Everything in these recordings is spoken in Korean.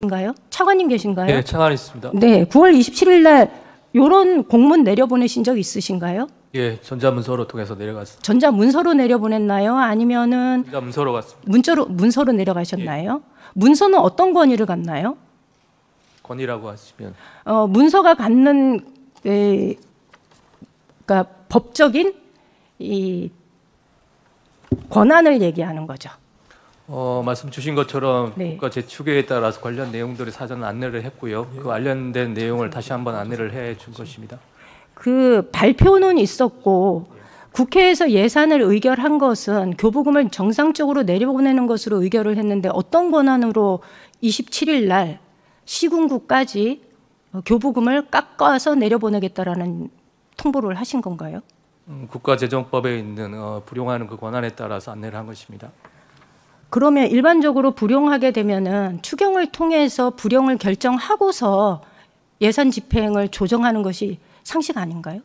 인가요? 차관님 계신가요? 네, 차관 있습니다. 네, 9월 27일 날 이런 공문 내려보내신 적 있으신가요? 예, 전자문서로 통해서 내려갔습니다. 전자문서로 내려보냈나요? 아니면은 전자문서로 갔습니다. 문서로 내려가셨나요? 문서는 어떤 권위를 갖나요? 권위라고 하시면 문서가 갖는 그러니까 법적인 이 권한을 얘기하는 거죠. 말씀 주신 것처럼 네. 국가 제축에 따라서 관련 내용들을 사전 안내를 했고요. 그 관련된 내용을 다시 한번 안내를 해준 것입니다. 그 발표는 있었고 국회에서 예산을 의결한 것은 교부금을 정상적으로 내려보내는 것으로 의결을 했는데 어떤 권한으로 27일 날 시군구까지 교부금을 깎아서 내려보내겠다라는 통보를 하신 건가요? 국가재정법에 있는 불용하는 그 권한에 따라서 안내를 한 것입니다. 그러면 일반적으로 불용하게 되면은 추경을 통해서 불용을 결정하고서 예산 집행을 조정하는 것이 상식 아닌가요?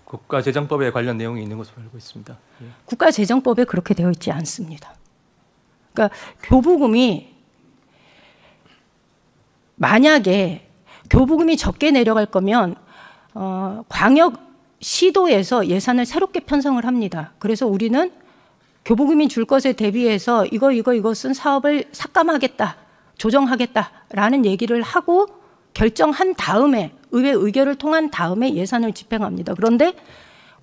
국가재정법에 관련 내용이 있는 것으로 알고 있습니다. 예. 국가재정법에 그렇게 되어 있지 않습니다. 그러니까 교부금이 만약에 교부금이 적게 내려갈 거면 광역시도에서 예산을 새롭게 편성을 합니다. 그래서 우리는 교부금이 줄 것에 대비해서 이것은 사업을 삭감하겠다, 조정하겠다라는 얘기를 하고 결정한 다음에 의회 의결을 통한 다음에 예산을 집행합니다. 그런데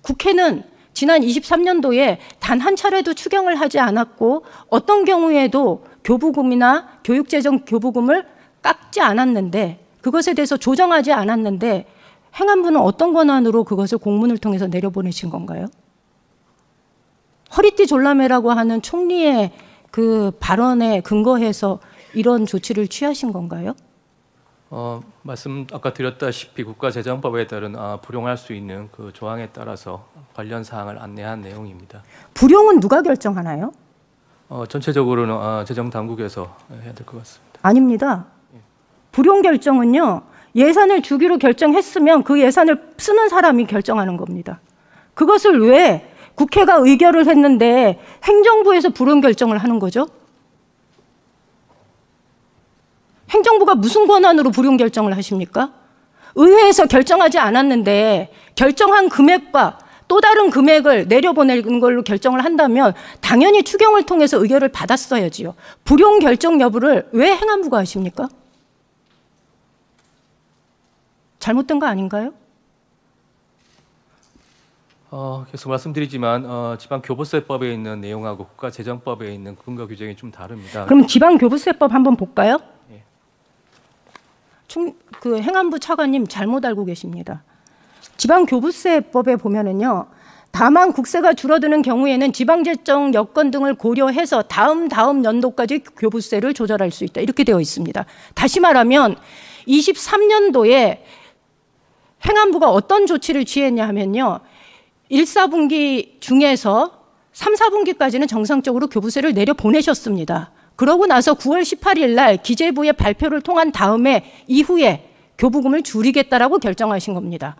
국회는 지난 23년도에 단 한 차례도 추경을 하지 않았고 어떤 경우에도 교부금이나 교육재정 교부금을 깎지 않았는데 그것에 대해서 조정하지 않았는데 행안부는 어떤 권한으로 그것을 공문을 통해서 내려보내신 건가요? 허리띠 졸라매라고 하는 총리의 그 발언에 근거해서 이런 조치를 취하신 건가요? 말씀 아까 드렸다시피 국가재정법에 따른 불용할 수 있는 그 조항에 따라서 관련 사항을 안내한 내용입니다. 불용은 누가 결정하나요? 전체적으로는 재정당국에서 해야 될 것 같습니다. 아닙니다. 불용 결정은요. 예산을 주기로 결정했으면 그 예산을 쓰는 사람이 결정하는 겁니다. 그것을 왜 국회가 의결을 했는데 행정부에서 불용 결정을 하는 거죠? 행정부가 무슨 권한으로 불용 결정을 하십니까? 의회에서 결정하지 않았는데 결정한 금액과 또 다른 금액을 내려보내는 걸로 결정을 한다면 당연히 추경을 통해서 의결을 받았어야지요. 불용 결정 여부를 왜 행안부가 하십니까? 잘못된 거 아닌가요? 계속 말씀드리지만 지방교부세법에 있는 내용하고 국가재정법에 있는 근거 규정이 좀 다릅니다. 그럼 지방교부세법 한번 볼까요? 예. 그 행안부 차관님 잘못 알고 계십니다. 지방교부세법에 보면은요. 다만 국세가 줄어드는 경우에는 지방재정 여건 등을 고려해서 다음 연도까지 교부세를 조절할 수 있다. 이렇게 되어 있습니다. 다시 말하면 23년도에 행안부가 어떤 조치를 취했냐 하면요. 1, 4분기 중에서 3, 4분기까지는 정상적으로 교부세를 내려보내셨습니다. 그러고 나서 9월 18일 날 기재부의 발표를 통한 다음에 이후에 교부금을 줄이겠다라고 결정하신 겁니다.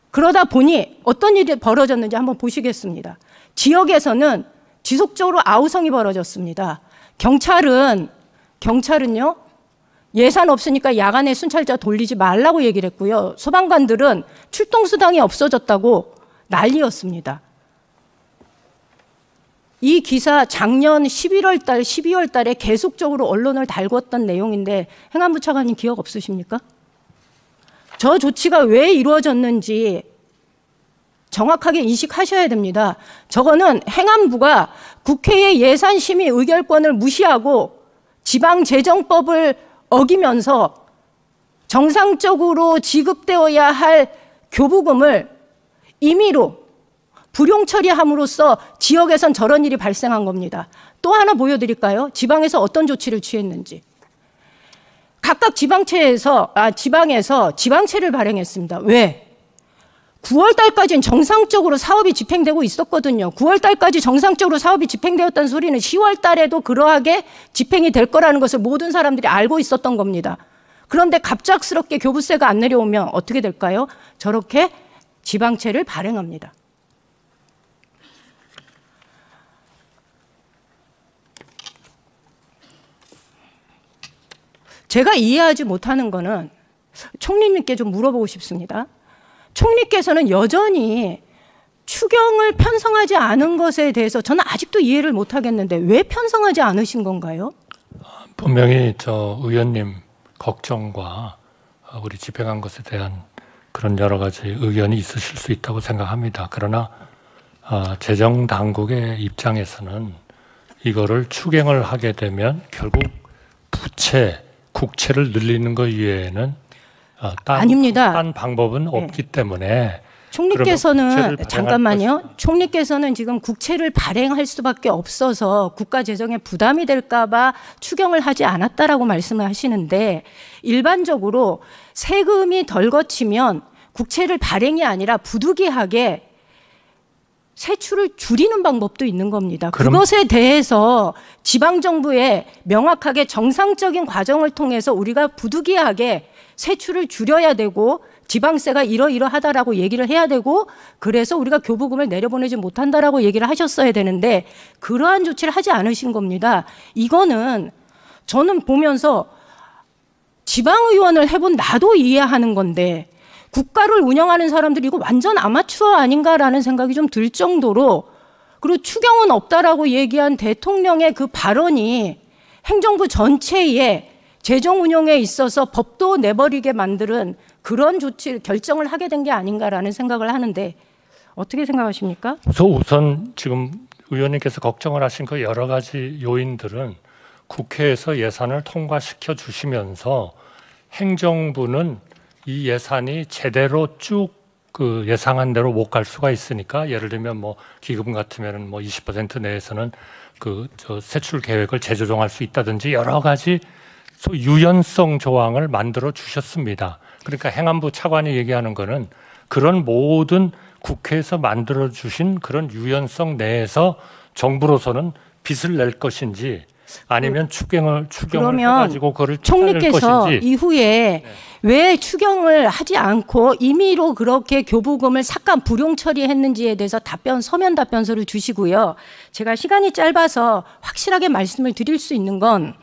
그러다 보니 어떤 일이 벌어졌는지 한번 보시겠습니다. 지역에서는 지속적으로 아우성이 벌어졌습니다. 경찰은요. 예산 없으니까 야간에 순찰자 돌리지 말라고 얘기를 했고요. 소방관들은 출동수당이 없어졌다고 난리였습니다. 이 기사 작년 11월 달, 12월 달에 계속적으로 언론을 달궜던 내용인데 행안부 차관님 기억 없으십니까? 저 조치가 왜 이루어졌는지 정확하게 인식하셔야 됩니다. 저거는 행안부가 국회의 예산심의 의결권을 무시하고 지방재정법을 어기면서 정상적으로 지급되어야 할 교부금을 임의로 불용 처리함으로써 지역에선 저런 일이 발생한 겁니다. 또 하나 보여드릴까요? 지방에서 어떤 조치를 취했는지. 각각 지방에서 지방채를 발행했습니다. 왜? 9월 달까지는 정상적으로 사업이 집행되고 있었거든요. 9월 달까지 정상적으로 사업이 집행되었다는 소리는 10월 달에도 그러하게 집행이 될 거라는 것을 모든 사람들이 알고 있었던 겁니다. 그런데 갑작스럽게 교부세가 안 내려오면 어떻게 될까요? 저렇게 지방채를 발행합니다. 제가 이해하지 못하는 거는 총리님께 좀 물어보고 싶습니다. 총리께서는 여전히 추경을 편성하지 않은 것에 대해서 저는 아직도 이해를 못하겠는데 왜 편성하지 않으신 건가요? 분명히 저 의원님 걱정과 우리 집행한 것에 대한 그런 여러 가지 의견이 있으실 수 있다고 생각합니다. 그러나 재정 당국의 입장에서는 이거를 추경을 하게 되면 결국 국채를 늘리는 것 이외에는 아닙니다. 딴 방법은 없기 때문에 총리께서는 잠깐만요. 총리께서는 지금 국채를 발행할 수밖에 없어서 국가 재정에 부담이 될까봐 추경을 하지 않았다라고 말씀을 하시는데 일반적으로 세금이 덜 거치면 국채를 발행이 아니라 부득이하게 세출을 줄이는 방법도 있는 겁니다. 그것에 대해서 지방정부에 명확하게 정상적인 과정을 통해서 우리가 부득이하게 세출을 줄여야 되고 지방세가 이러이러하다라고 얘기를 해야 되고 그래서 우리가 교부금을 내려보내지 못한다라고 얘기를 하셨어야 되는데 그러한 조치를 하지 않으신 겁니다. 이거는 저는 보면서 지방의원을 해본 나도 이해하는 건데 국가를 운영하는 사람들이 이거 완전 아마추어 아닌가라는 생각이 좀 들 정도로 그리고 추경은 없다라고 얘기한 대통령의 그 발언이 행정부 전체에 재정 운용에 있어서 법도 내버리게 만드는 그런 결정을 하게 된 게 아닌가라는 생각을 하는데 어떻게 생각하십니까? 우선 지금 의원님께서 걱정을 하신 그 여러 가지 요인들은 국회에서 예산을 통과시켜 주시면서 행정부는 이 예산이 제대로 쭉 그 예상한 대로 못 갈 수가 있으니까 예를 들면 뭐 기금 같으면은 뭐 20% 내에서는 저 세출 계획을 재조정할 수 있다든지 여러 가지 유연성 조항을 만들어 주셨습니다. 그러니까 행안부 차관이 얘기하는 거는 그런 모든 국회에서 만들어 주신 그런 유연성 내에서 정부로서는 빚을 낼 것인지 아니면 추경을 해가지고 그걸 총리께서 것인지. 이후에 왜 추경을 하지 않고 임의로 그렇게 교부금을 삭감 불용 처리했는지에 대해서 서면 답변서를 주시고요. 제가 시간이 짧아서 확실하게 말씀을 드릴 수 있는 건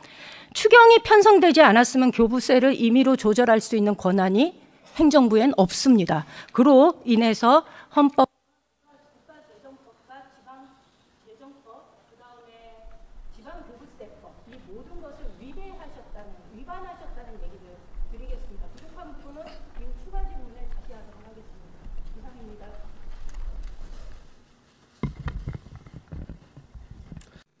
추경이 편성되지 않았으면 교부세를 임의로 조절할 수 있는 권한이 행정부엔 없습니다. 그로 인해서 헌법 위반하셨다는 얘기를 드리겠습니다. 부족한 부분은 이후 추가 질문에 다시 하도록 하겠습니다. 이상입니다.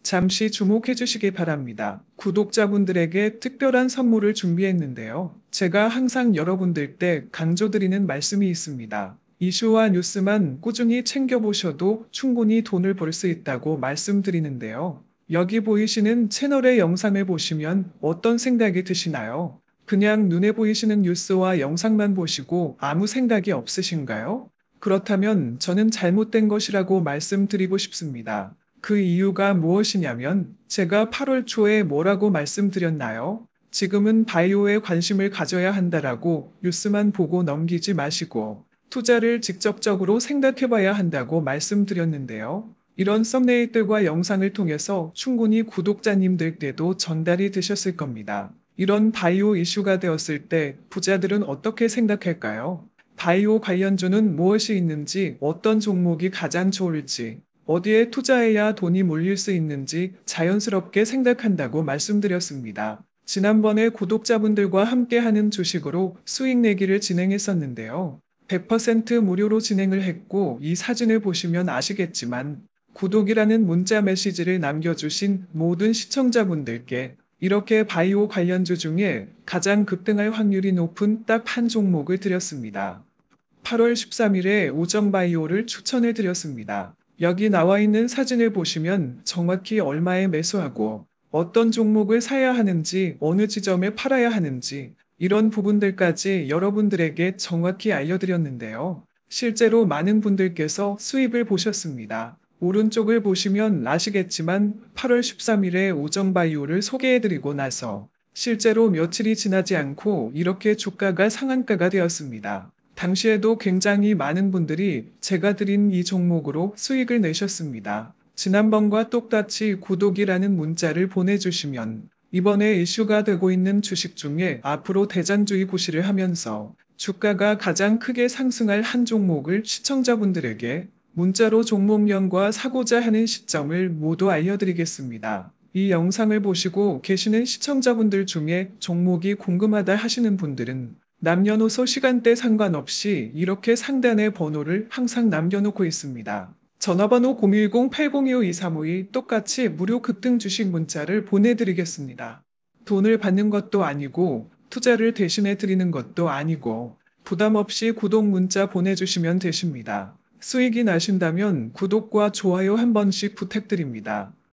잠시 주목해 주시기 바랍니다. 구독자분들에게 특별한 선물을 준비했는데요. 제가 항상 여러분들 때 강조드리는 말씀이 있습니다. 이슈와 뉴스만 꾸준히 챙겨보셔도 충분히 돈을 벌 수 있다고 말씀드리는데요. 여기 보이시는 채널의 영상을 보시면 어떤 생각이 드시나요? 그냥 눈에 보이시는 뉴스와 영상만 보시고 아무 생각이 없으신가요? 그렇다면 저는 잘못된 것이라고 말씀드리고 싶습니다. 그 이유가 무엇이냐면 제가 8월 초에 뭐라고 말씀드렸나요? 지금은 바이오에 관심을 가져야 한다라고 뉴스만 보고 넘기지 마시고 투자를 직접적으로 생각해봐야 한다고 말씀드렸는데요. 이런 썸네일들과 영상을 통해서 충분히 구독자님들께도 전달이 되셨을 겁니다. 이런 바이오 이슈가 되었을 때 부자들은 어떻게 생각할까요? 바이오 관련주는 무엇이 있는지, 어떤 종목이 가장 좋을지, 어디에 투자해야 돈이 몰릴 수 있는지 자연스럽게 생각한다고 말씀드렸습니다. 지난번에 구독자분들과 함께하는 주식으로 수익 내기를 진행했었는데요. 100% 무료로 진행을 했고 이 사진을 보시면 아시겠지만 구독이라는 문자 메시지를 남겨주신 모든 시청자분들께 이렇게 바이오 관련주 중에 가장 급등할 확률이 높은 딱 한 종목을 드렸습니다. 8월 13일에 우정바이오를 추천해 드렸습니다. 여기 나와 있는 사진을 보시면 정확히 얼마에 매수하고 어떤 종목을 사야 하는지 어느 지점에 팔아야 하는지 이런 부분들까지 여러분들에게 정확히 알려드렸는데요. 실제로 많은 분들께서 수입을 보셨습니다. 오른쪽을 보시면 아시겠지만 8월 13일에 우정바이오를 소개해드리고 나서 실제로 며칠이 지나지 않고 이렇게 주가가 상한가가 되었습니다. 당시에도 굉장히 많은 분들이 제가 드린 이 종목으로 수익을 내셨습니다. 지난번과 똑같이 구독이라는 문자를 보내주시면 이번에 이슈가 되고 있는 주식 중에 앞으로 대장주의 고시를 하면서 주가가 가장 크게 상승할 한 종목을 시청자분들에게 문자로 종목명과 사고자 하는 시점을 모두 알려드리겠습니다. 이 영상을 보시고 계시는 시청자분들 중에 종목이 궁금하다 하시는 분들은 남녀노소 시간대 상관없이 이렇게 상단에 번호를 항상 남겨놓고 있습니다. 전화번호 010-8025-2352 똑같이 무료 급등 주식 문자를 보내드리겠습니다. 돈을 받는 것도 아니고 투자를 대신해 드리는 것도 아니고 부담 없이 구독 문자 보내주시면 되십니다. 수익이 나신다면 구독과 좋아요 한 번씩 부탁드립니다.